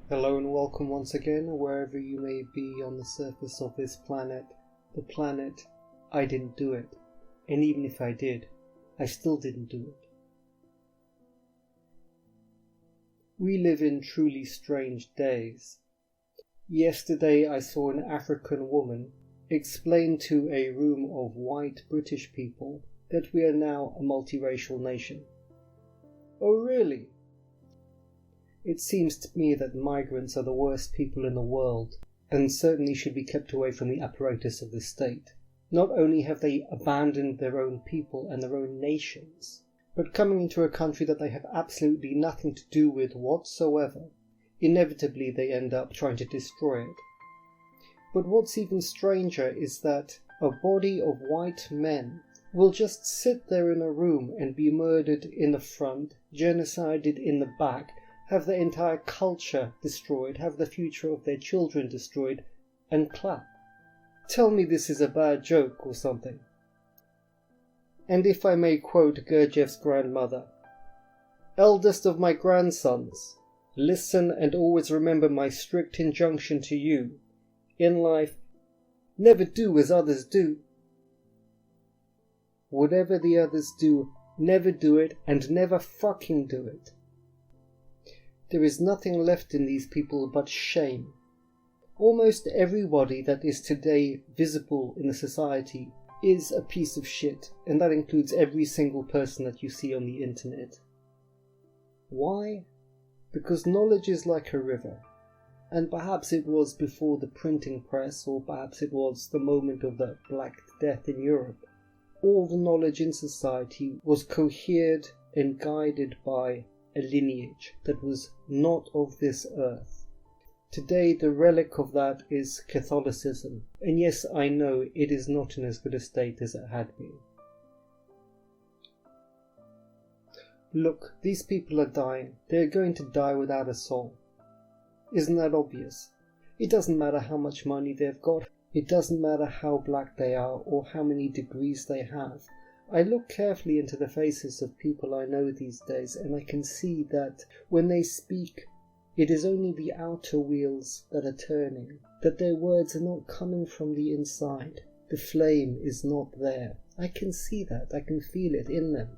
Hello and welcome once again, wherever you may be on the surface of this planet. The planet, I didn't do it. And even if I did, I still didn't do it. We live in truly strange days. Yesterday I saw an African woman explain to a room of white British people that we are now a multiracial nation. Oh really? It seems to me that migrants are the worst people in the world, and certainly should be kept away from the apparatus of the state. Not only have they abandoned their own people and their own nations, but coming into a country that they have absolutely nothing to do with whatsoever, inevitably they end up trying to destroy it. But what's even stranger is that a body of white men will just sit there in a room and be murdered in the front, genocided in the back, have their entire culture destroyed, have the future of their children destroyed, and clap. Tell me this is a bad joke or something. And if I may quote Gurdjieff's grandmother, "Eldest of my grandsons, listen and always remember my strict injunction to you. In life, never do as others do. Whatever the others do, never do it and never fucking do it." There is nothing left in these people but shame. Almost everybody that is today visible in the society is a piece of shit, and that includes every single person that you see on the internet. Why? Because knowledge is like a river, and perhaps it was before the printing press, or perhaps it was the moment of the Black Death in Europe. All the knowledge in society was cohered and guided by a lineage that was not of this earth. Today the relic of that is Catholicism, and yes, I know it is not in as good a state as it had been. Look, these people are dying. They are going to die without a soul. Isn't that obvious? It doesn't matter how much money they've got. It doesn't matter how black they are or how many degrees they have. I look carefully into the faces of people I know these days, and I can see that when they speak, it is only the outer wheels that are turning, that their words are not coming from the inside. The flame is not there. I can see that. I can feel it in them.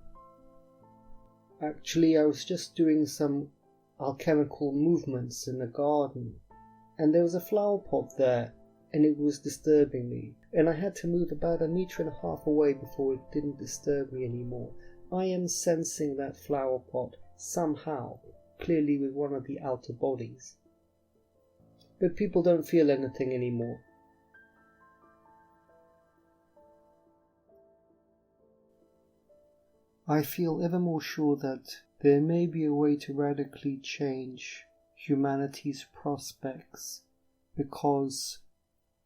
Actually, I was just doing some alchemical movements in the garden, and there was a flower pot there, and it was disturbing me, and I had to move about 1.5 meters away before it didn't disturb me anymore. I am sensing that flower pot somehow, clearly with one of the outer bodies. But people don't feel anything anymore. I feel ever more sure that there may be a way to radically change humanity's prospects, because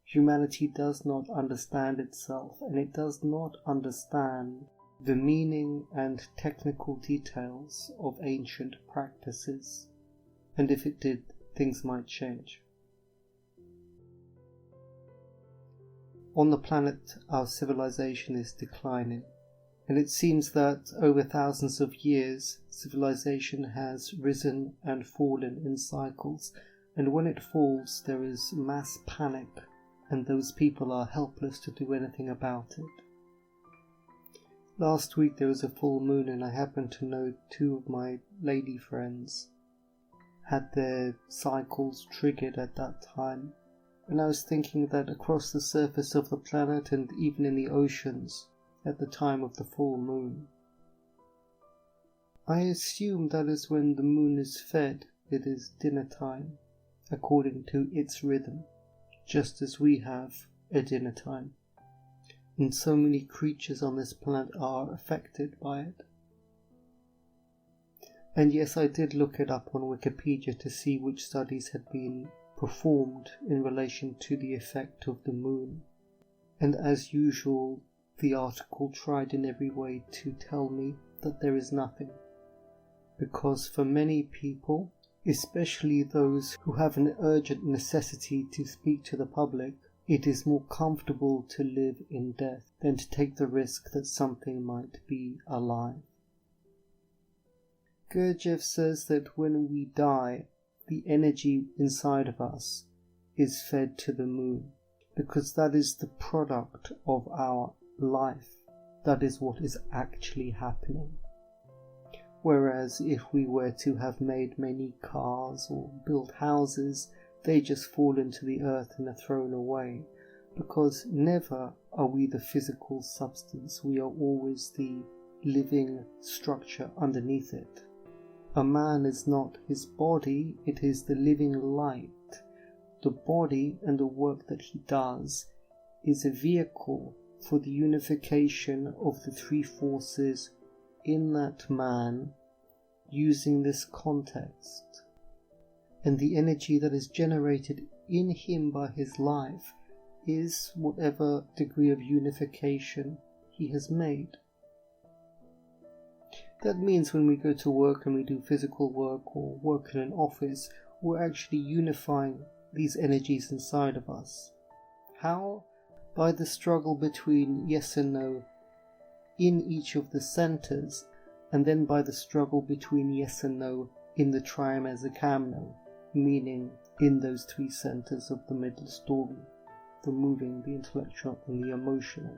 humanity does not understand itself, and it does not understand the meaning and technical details of ancient practices. And if it did, things might change. On the planet, our civilization is declining, and it seems that over thousands of years, civilization has risen and fallen in cycles, and when it falls, there is mass panic, and those people are helpless to do anything about it. Last week there was a full moon, and I happened to know 2 of my lady friends had their cycles triggered at that time, and I was thinking that across the surface of the planet and even in the oceans at the time of the full moon, I assume that is when the moon is fed. It is dinner time, according to its rhythm, just as we have a dinner time, and so many creatures on this planet are affected by it. And yes, I did look it up on Wikipedia to see which studies had been performed in relation to the effect of the moon, and as usual, the article tried in every way to tell me that there is nothing, because for many people, especially those who have an urgent necessity to speak to the public, it is more comfortable to live in death than to take the risk that something might be alive. Gurdjieff says that when we die, the energy inside of us is fed to the moon, because that is the product of our life. That is what is actually happening. Whereas if we were to have made many cars or built houses, they just fall into the earth and are thrown away, because never are we the physical substance, we are always the living structure underneath it. A man is not his body, it is the living light. The body and the work that he does is a vehicle for the unification of the three forces in that man using this context. And the energy that is generated in him by his life is whatever degree of unification he has made. That means when we go to work and we do physical work or work in an office, we're actually unifying these energies inside of us. How? By the struggle between yes and no in each of the centers, and then by the struggle between yes and no in the trimesokamno, meaning in those three centers of the middle story, the moving, the intellectual and the emotional.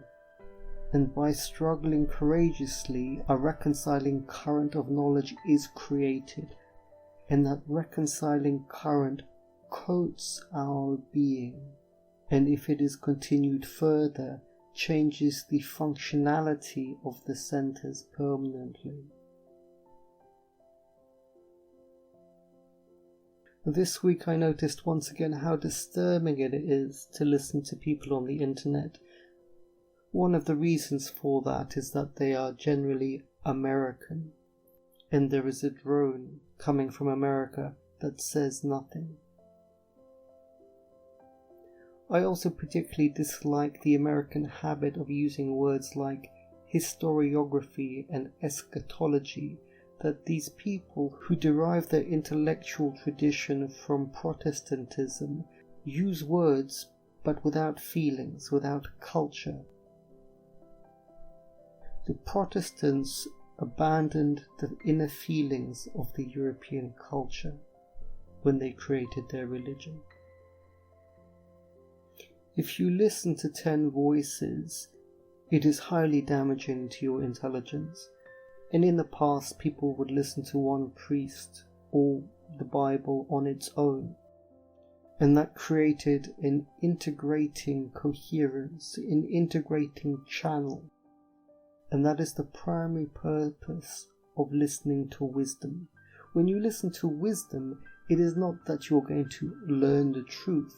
And by struggling courageously, a reconciling current of knowledge is created, and that reconciling current coats our being, and if it is continued further, changes the functionality of the centers permanently. This week I noticed once again how disturbing it is to listen to people on the internet. One of the reasons for that is that they are generally American, and there is a drone coming from America that says nothing. I also particularly dislike the American habit of using words like historiography and eschatology, that these people who derive their intellectual tradition from Protestantism use words but without feelings, without culture. The Protestants abandoned the inner feelings of the European culture when they created their religion. If you listen to 10 voices, it is highly damaging to your intelligence. And in the past, people would listen to one priest or the Bible on its own. And that created an integrating coherence, an integrating channel. And that is the primary purpose of listening to wisdom. When you listen to wisdom, it is not that you're going to learn the truth,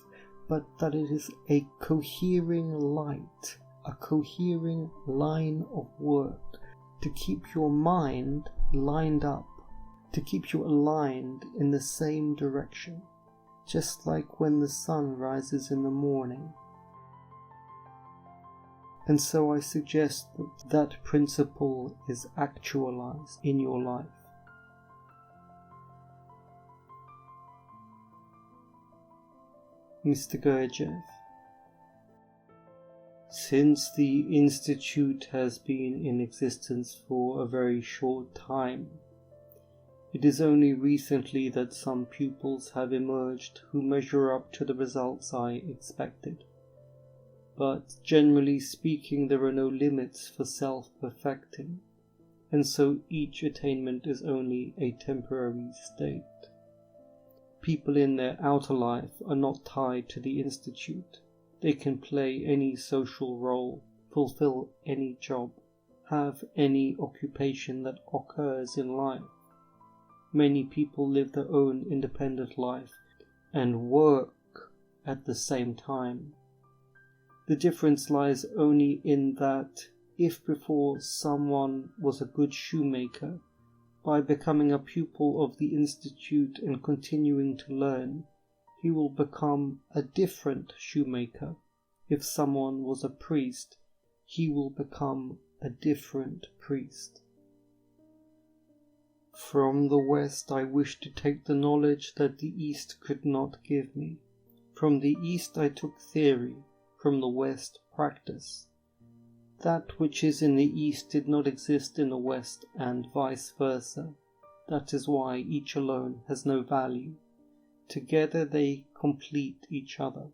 but that it is a cohering light, a cohering line of work to keep your mind lined up, to keep you aligned in the same direction, just like when the sun rises in the morning. And so I suggest that that principle is actualized in your life. Mr. Gurdjieff: since the Institute has been in existence for a very short time, it is only recently that some pupils have emerged who measure up to the results I expected. But generally speaking, there are no limits for self-perfecting, and so each attainment is only a temporary state. People in their outer life are not tied to the Institute. They can play any social role, fulfill any job, have any occupation that occurs in life. Many people live their own independent life and work at the same time. The difference lies only in that if before someone was a good shoemaker, by becoming a pupil of the Institute and continuing to learn, he will become a different shoemaker. If someone was a priest, he will become a different priest. From the West I wish to take the knowledge that the East could not give me. From the East I took theory, from the West practice. That which is in the East did not exist in the West, and vice versa. That is why each alone has no value. Together they complete each other.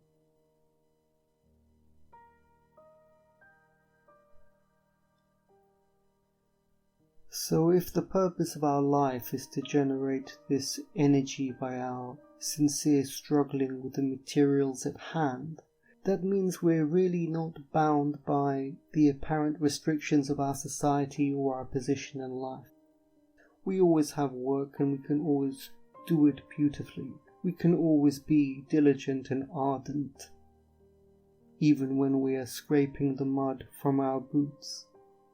So if the purpose of our life is to generate this energy by our sincere struggling with the materials at hand, that means we're really not bound by the apparent restrictions of our society or our position in life. We always have work and we can always do it beautifully. We can always be diligent and ardent, even when we are scraping the mud from our boots.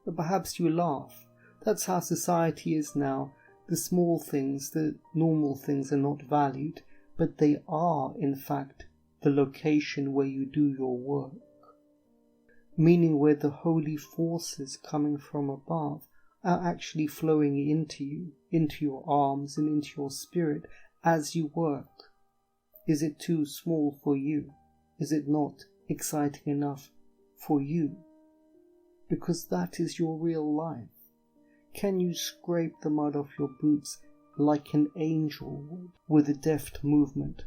But perhaps you laugh. That's how society is now. The small things, the normal things are not valued, but they are, in fact, the location where you do your work. Meaning where the holy forces coming from above are actually flowing into you, into your arms and into your spirit as you work. Is it too small for you? Is it not exciting enough for you? Because that is your real life. Can you scrape the mud off your boots like an angel would, with a deft movement,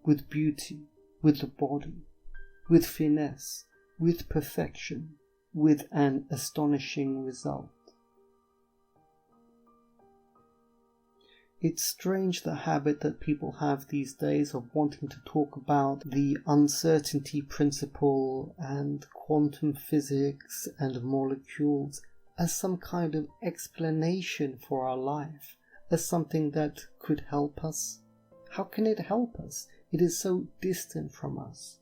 with beauty, with the body, with finesse, with perfection, with an astonishing result? It's strange the habit that people have these days of wanting to talk about the uncertainty principle and quantum physics and molecules as some kind of explanation for our life, as something that could help us. How can it help us? It is so distant from us.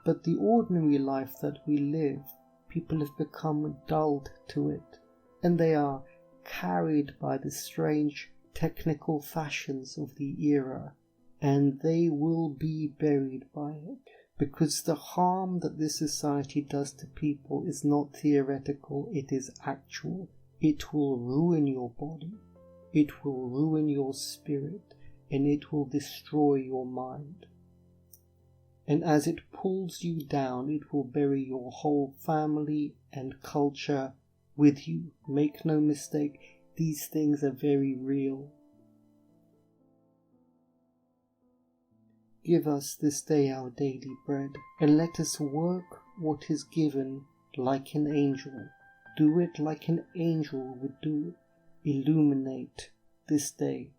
But the ordinary life that we live, people have become dulled to it, and they are carried by the strange technical fashions of the era, and they will be buried by it. Because the harm that this society does to people is not theoretical, it is actual. It will ruin your body, it will ruin your spirit, and it will destroy your mind. And as it pulls you down, it will bury your whole family and culture with you. Make no mistake, these things are very real. Give us this day our daily bread, and let us work what is given like an angel. Do it like an angel would do it. Illuminate this day.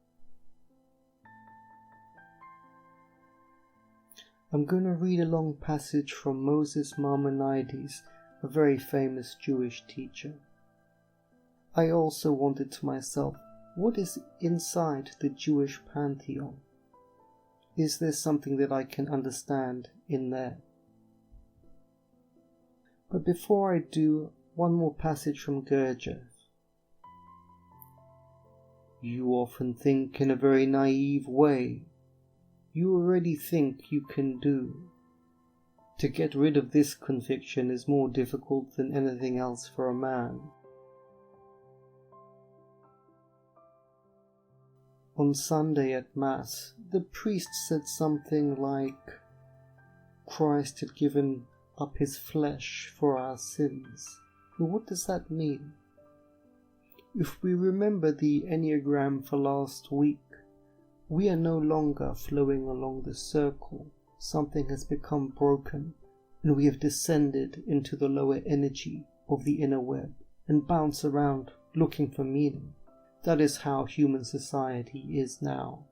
I'm going to read a long passage from Moses Maimonides, a very famous Jewish teacher. I also wondered to myself, what is inside the Jewish pantheon? Is there something that I can understand in there? But before I do, one more passage from Gurdjieff. You often think in a very naive way. You already think you can do. To get rid of this conviction is more difficult than anything else for a man. On Sunday at Mass, the priest said something like, Christ had given up his flesh for our sins. Well, what does that mean? If we remember the Enneagram for last week, we are no longer flowing along the circle. Something has become broken, and we have descended into the lower energy of the inner web and bounce around looking for meaning. That is how human society is now.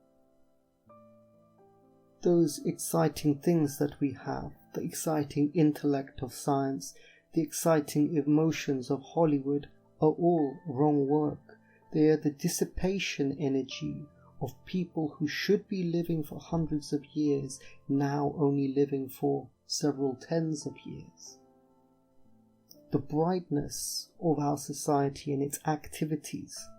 Those exciting things that we have, the exciting intellect of science, the exciting emotions of Hollywood, are all wrong work. They are the dissipation energy of people who should be living for hundreds of years, now only living for several tens of years. The brightness of our society and its activities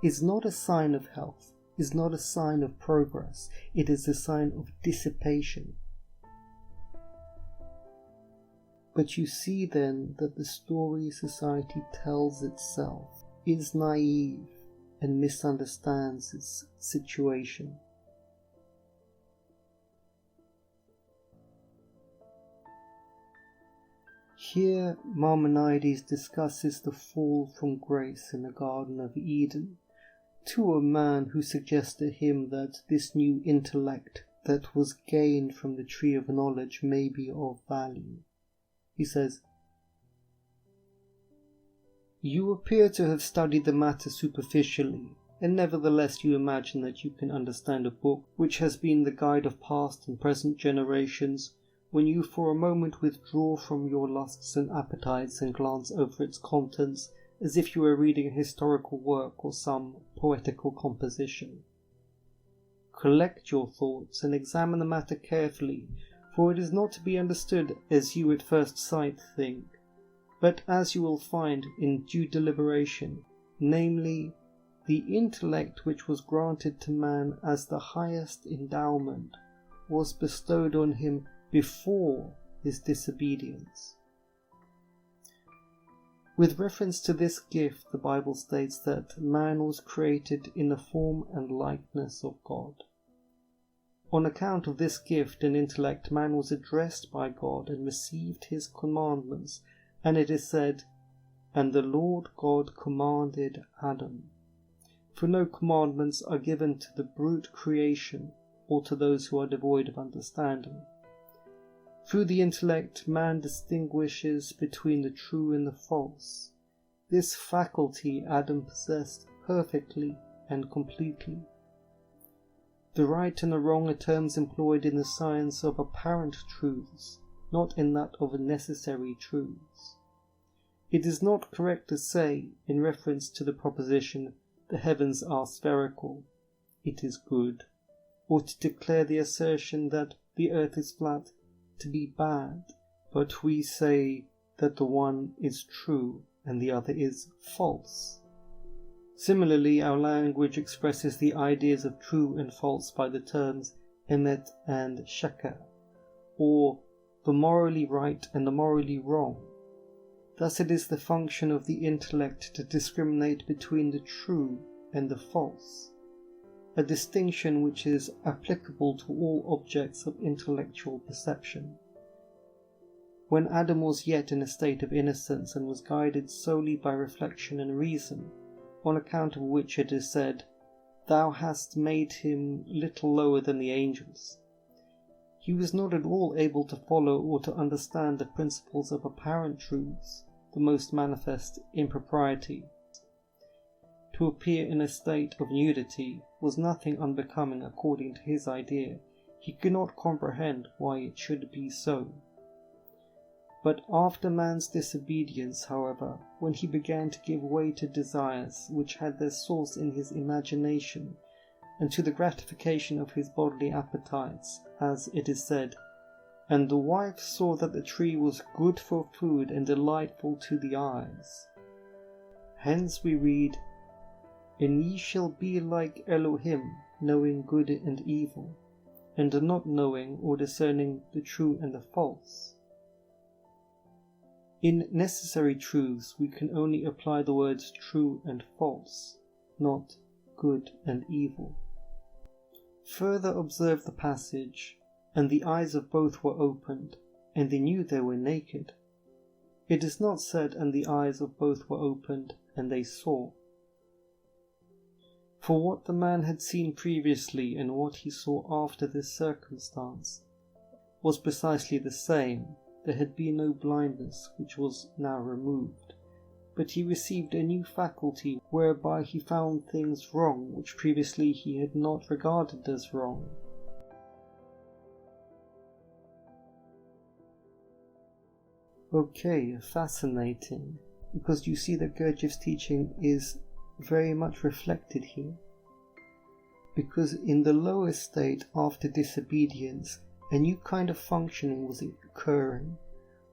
is not a sign of health, is not a sign of progress, it is a sign of dissipation. But you see then that the story society tells itself is naive and misunderstands its situation. Here Maimonides discusses the fall from grace in the Garden of Eden, to a man who suggests to him that this new intellect that was gained from the tree of knowledge may be of value. He says, "You appear to have studied the matter superficially, and nevertheless you imagine that you can understand a book which has been the guide of past and present generations, when you for a moment withdraw from your lusts and appetites and glance over its contents as if you were reading a historical work or some poetical composition. Collect your thoughts and examine the matter carefully, for it is not to be understood as you at first sight think, but as you will find in due deliberation, namely, the intellect which was granted to man as the highest endowment was bestowed on him before his disobedience." With reference to this gift, the Bible states that man was created in the form and likeness of God. On account of this gift and intellect, man was addressed by God and received his commandments, and it is said, "And the Lord God commanded Adam." For no commandments are given to the brute creation or to those who are devoid of understanding. Through the intellect, man distinguishes between the true and the false. This faculty Adam possessed perfectly and completely. The right and the wrong are terms employed in the science of apparent truths, not in that of necessary truths. It is not correct to say, in reference to the proposition, "the heavens are spherical, it is good," or to declare the assertion that the earth is flat to be bad, but we say that the one is true and the other is false. Similarly, our language expresses the ideas of true and false by the terms emet and sheker, or the morally right and the morally wrong. Thus it is the function of the intellect to discriminate between the true and the false, a distinction which is applicable to all objects of intellectual perception. When Adam was yet in a state of innocence and was guided solely by reflection and reason, on account of which it is said, "Thou hast made him little lower than the angels," he was not at all able to follow or to understand the principles of apparent truths, the most manifest impropriety. To appear in a state of nudity was nothing unbecoming according to his idea. He could not comprehend why it should be so. But after man's disobedience, however, when he began to give way to desires which had their source in his imagination, and to the gratification of his bodily appetites, as it is said, "And the wife saw that the tree was good for food and delightful to the eyes." Hence we read, "And ye shall be like Elohim, knowing good and evil, and not knowing or discerning the true and the false." In necessary truths we can only apply the words true and false, not good and evil. Further observe the passage, "And the eyes of both were opened, and they knew they were naked." It is not said, "And the eyes of both were opened, and they saw." For what the man had seen previously and what he saw after this circumstance was precisely the same. There had been no blindness, which was now removed, but he received a new faculty whereby he found things wrong which previously he had not regarded as wrong. Okay, fascinating, because you see that Gurdjieff's teaching is very much reflected here. Because in the lower state after disobedience, a new kind of functioning was occurring,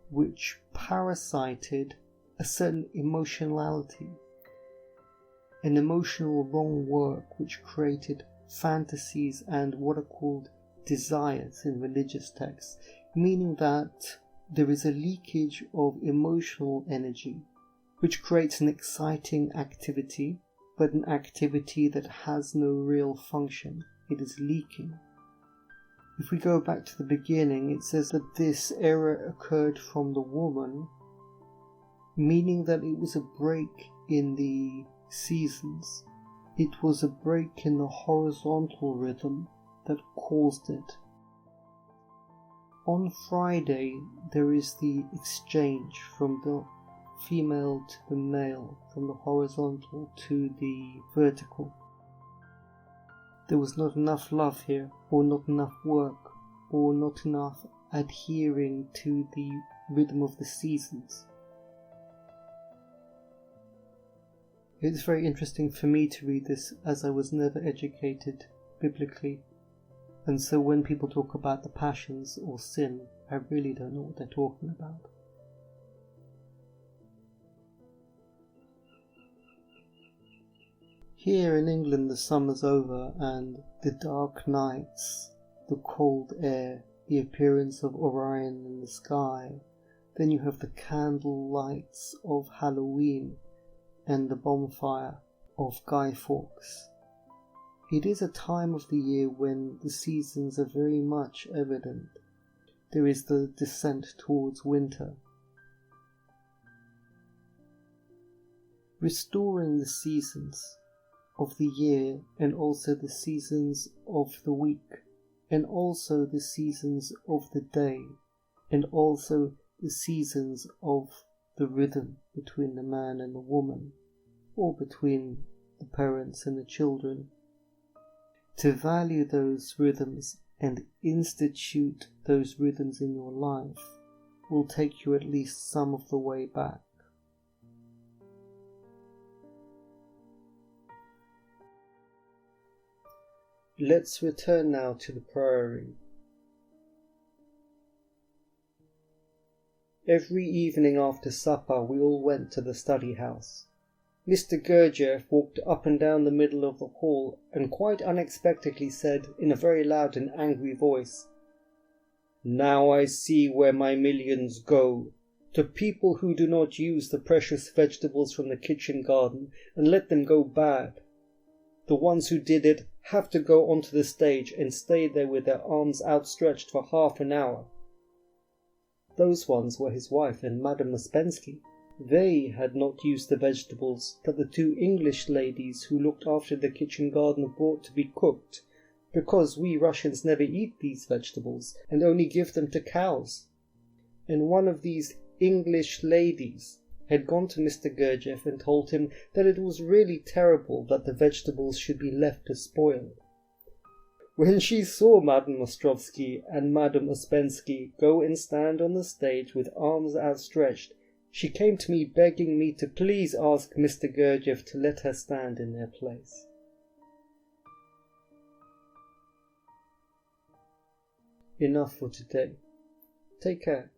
which parasited a certain emotionality, an emotional wrong work which created fantasies and what are called desires in religious texts, meaning that there is a leakage of emotional energy, which creates an exciting activity, but an activity that has no real function. It is leaking. If we go back to the beginning, it says that this error occurred from the woman, meaning that it was a break in the seasons. It was a break in the horizontal rhythm that caused it. On Friday there is the exchange from the female to the male, from the horizontal to the vertical. There was not enough love here, or not enough work, or not enough adhering to the rhythm of the seasons. It's very interesting for me to read this, as I was never educated biblically, and so when people talk about the passions or sin, I really don't know what they're talking about. Here in England the summer's over, and the dark nights, the cold air, the appearance of Orion in the sky, then you have the candle lights of Halloween and the bonfire of Guy Fawkes. It is a time of the year when the seasons are very much evident. There is the descent towards winter. Restoring the seasons of the year, and also the seasons of the week, and also the seasons of the day, and also the seasons of the rhythm between the man and the woman, or between the parents and the children. To value those rhythms and institute those rhythms in your life will take you at least some of the way back. Let's return now to the Priory. Every evening after supper we all went to the study house. Mr. Gurdjieff walked up and down the middle of the hall and quite unexpectedly said in a very loud and angry voice, "Now I see where my millions go, to people who do not use the precious vegetables from the kitchen garden and let them go bad. The ones who did it have to go onto the stage and stay there with their arms outstretched for half an hour." Those ones were his wife and Madame Ouspensky. They had not used the vegetables that the two English ladies who looked after the kitchen garden brought to be cooked, because we Russians never eat these vegetables and only give them to cows. And one of these English ladies had gone to Mr. Gurdjieff and told him that it was really terrible that the vegetables should be left to spoil. When she saw Madame Ostrovsky and Madame Ouspensky go and stand on the stage with arms outstretched, she came to me begging me to please ask Mr. Gurdjieff to let her stand in their place. Enough for today. Take care.